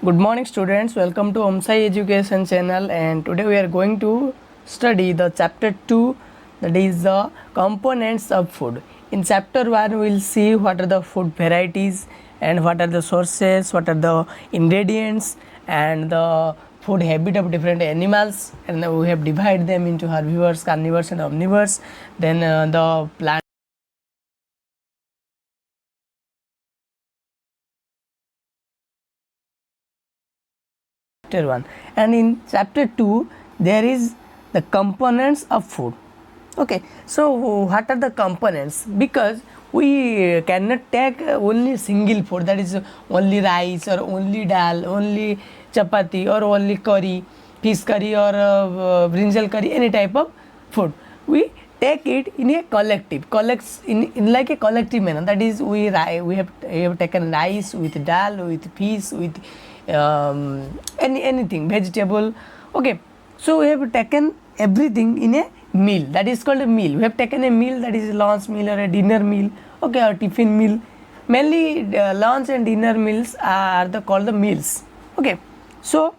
Good morning students, welcome to Omsai Education channel, and today we are going to study the chapter 2, that is the components of food. In chapter 1 we will see what are the food varieties and what are the sources, what are the ingredients and the food habit of different animals, and we have divided them into herbivores, carnivores and omnivores. Then the plant chapter 1, and in chapter 2 there is the components of food. Okay, so what are the components? Because we cannot take only single food, that is only rice or only dal, only chapati or only curry, fish curry or brinjal curry, any type of food. We take it in a collects in like a collective manner. That is, we have taken rice with dal, with fish, with anything vegetable. Okay, so we have taken everything in a meal, that is called a meal. We have taken a meal, that is lunch meal or a dinner meal, okay, or tiffin meal. Mainly lunch and dinner meals are called the meals. Okay, so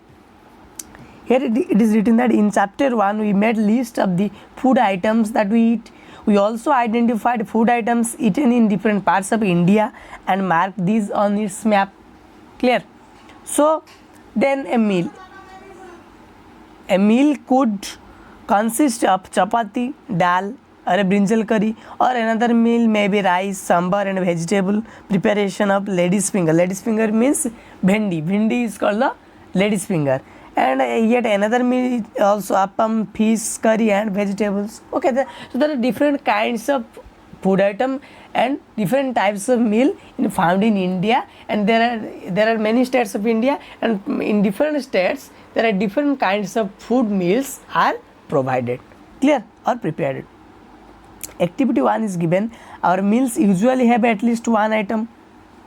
here it is written that in chapter 1 we made list of the food items that we eat. We also identified food items eaten in different parts of India and marked these on its map. Clear? So then a meal could consist of chapati, dal or a brinjal curry, or another meal may be rice, sambar and vegetable preparation of lady's finger. Lady's finger means bhendi. Bhendi is called the lady's finger. And yet another meal is also appam, fish curry and vegetables. Okay, so there are different kinds of food item and different types of meal found in India, and there are many states of India, and in different states there are different kinds of food meals are provided, clear, or prepared. Activity 1 is given. Our meals usually have at least one item,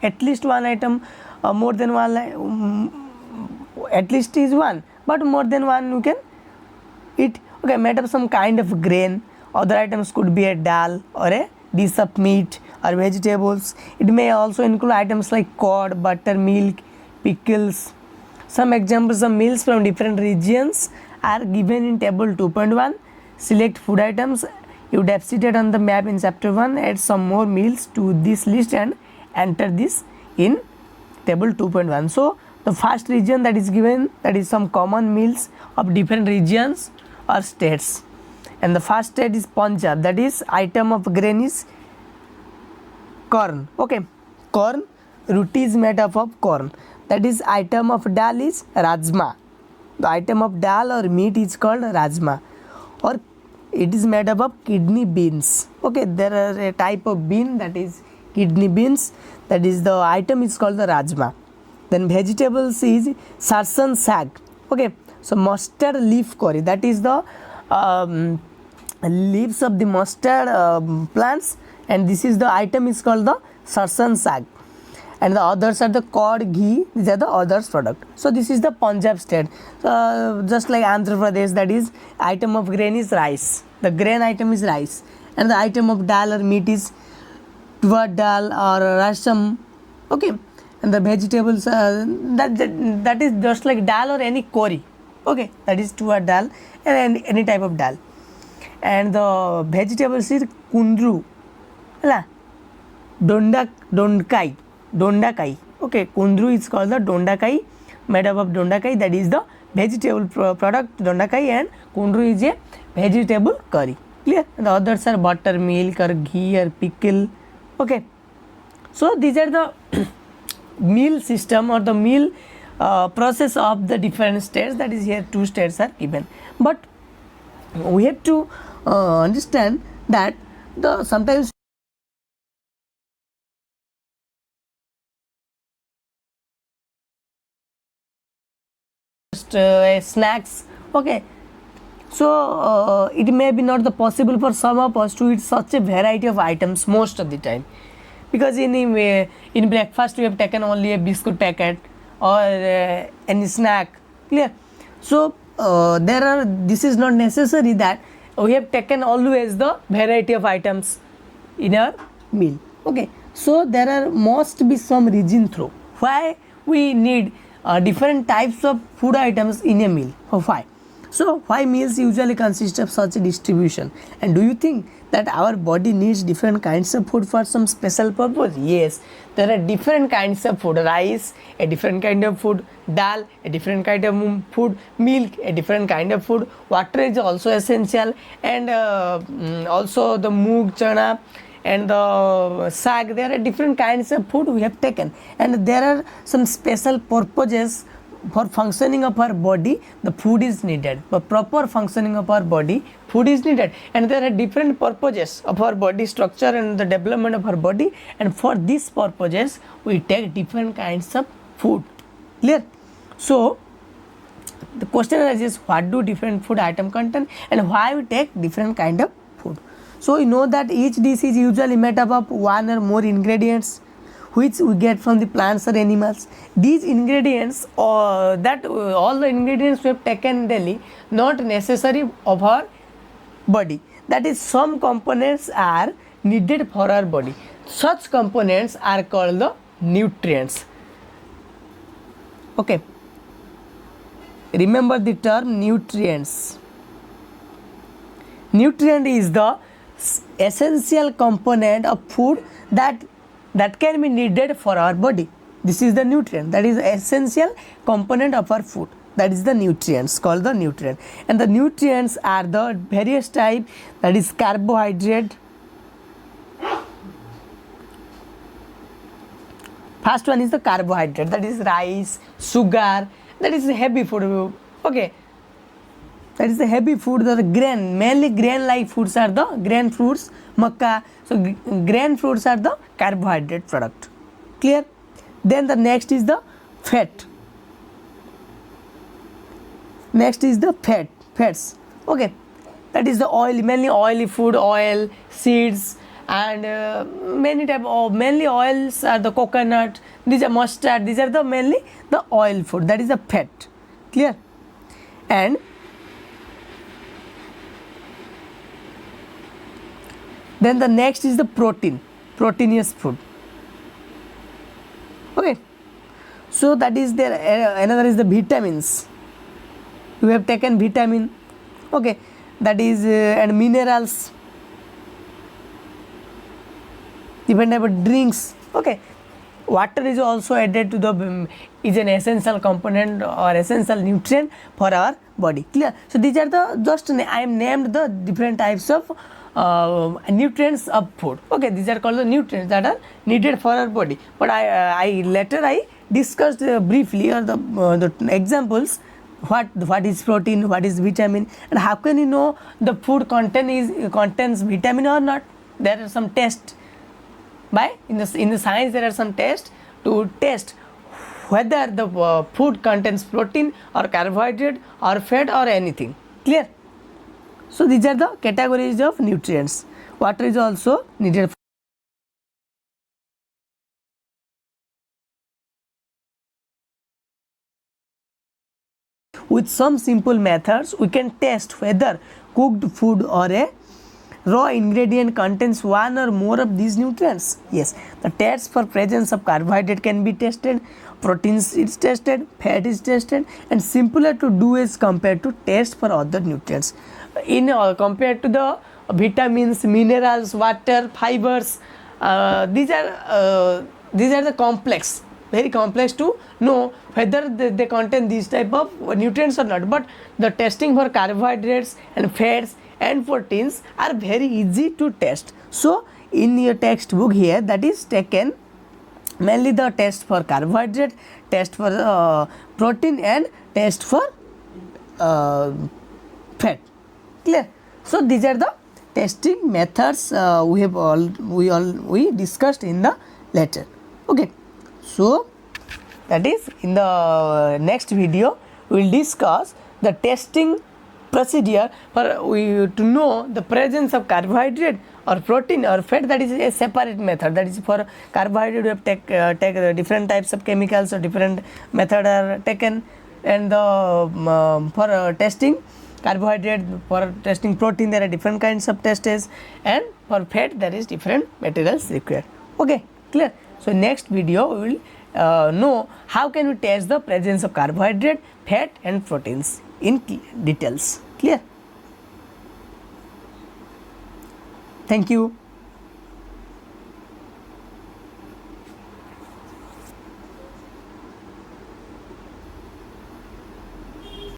more than one, at least is one, but more than one you can eat. Okay, made of some kind of grain. Other items could be a dal or a dish of meat or vegetables. It may also include items like curd, butter, milk, pickles. Some examples of meals from different regions are given in table 2.1. Select food items you would have cited on the map in chapter 1. Add some more meals to this list and enter this in table 2.1. So the first region that is given, that is some common meals of different regions or states. And the first state is Punjab, that is item of grain is corn. Okay, corn, roti is made up of corn. That is item of dal is rajma. The item of dal or meat is called rajma, or it is made up of kidney beans. Okay, there are a type of bean, that is kidney beans, that is the item is called the rajma. Then vegetables is sarson sag. Okay, so mustard leaf curry, that is the leaves of the mustard plants, and this is the item is called the sarson sag. And the others are the curd, ghee, these are the others product. So this is the Punjab state. Just like Andhra Pradesh, that is item of grain is rice, the grain item is rice, and the item of dal or meat is tuvar dal or rasam. Okay, and the vegetables that is just like dal or any curry. Okay, that is tuvar dal and any type of dal. And the vegetables is kundru, dondakai. Okay, kundru is called the dondakai, made up of dondakai, that is the vegetable product dondakai, and kundru is a vegetable curry. Clear? And the others are butter, milk or ghee or pickle. Okay, so these are the meal system or the meal process of the different states. That is, here 2 states are given, but we have to understand that the sometimes snacks. Okay, so it may be not the possible for some of us to eat such a variety of items most of the time, because in breakfast we have taken only a biscuit packet or any snack. Clear? So this is not necessary that we have taken always the variety of items in our meal. Okay, so there must be some reason through why we need different types of food items in a meal. Why? So why meals usually consist of such a distribution, and do you think that our body needs different kinds of food for some special purpose? Yes, there are different kinds of food. Rice, a different kind of food. Dal, a different kind of food. Milk, a different kind of food. Water is also essential, and also the moong, chana and the sag, there are different kinds of food we have taken, and there are some special purposes for functioning of our body. The food is needed for proper functioning of our body. Food is needed, and there are different purposes of our body structure and the development of our body, and for these purposes we take different kinds of food. Clear? So the question arises, what do different food item contain and why we take different kind of food? So we know that each dish is usually made up of one or more ingredients which we get from the plants or animals. These ingredients, all the ingredients we have taken daily, not necessary of our body. That is, some components are needed for our body. Such components are called the nutrients. Okay. Remember the term nutrients. Nutrient is the essential component of food that can be needed for our body. This is the nutrient, that is essential component of our food. That is the nutrients, called the nutrient. And the nutrients are the various type, that is carbohydrate. First one is the carbohydrate, that is rice, sugar, that is heavy food. Okay, that is the heavy food. The grain, mainly grain like foods are the grain fruits, makkah. So grain fruits are the carbohydrate product. Clear? Then the next is the fat. Next is the fats. Okay, that is the oil, mainly oily food, oil, seeds, and many type of mainly oils are the coconut. These are mustard. These are the mainly the oil food. That is the fat. Clear? And then the next is the proteinous food. Okay, so that is there. Another is the vitamins. We have taken vitamin. Okay, that is and minerals, different type of drinks. Okay, water is also added to the is an essential component or essential nutrient for our body. Clear? So these are the just I am named the different types of nutrients of food. Okay, these are called the nutrients that are needed for our body. But I later discussed briefly or the examples. What is protein, what is vitamin, and how can you know the food contains vitamin or not? There are some tests in the science. There are some tests to test whether the food contains protein or carbohydrate or fat or anything. Clear? So these are the categories of nutrients. Water is also needed. With some simple methods, we can test whether cooked food or a raw ingredient contains one or more of these nutrients. Yes, the test for presence of carbohydrate can be tested, proteins is tested, fat is tested, and simpler to do as compared to test for other nutrients. Compared to the vitamins, minerals, water, fibers, these are the complex. Very complex to know whether they contain these type of nutrients or not. But the testing for carbohydrates and fats and proteins are very easy to test. So in your textbook here, that is taken mainly the test for carbohydrate, test for protein, and test for fat. Clear? So these are the testing methods we discussed in the lecture. Okay. So that is in the next video we will discuss the testing procedure for to know the presence of carbohydrate or protein or fat. That is a separate method. That is for carbohydrate we have take different types of chemicals or different method are taken, and for testing carbohydrate, for testing protein there are different kinds of tests, and for fat there is different materials required. Okay, clear? So next video we will know how can we test the presence of carbohydrate, fat and proteins in details. Clear? Thank you.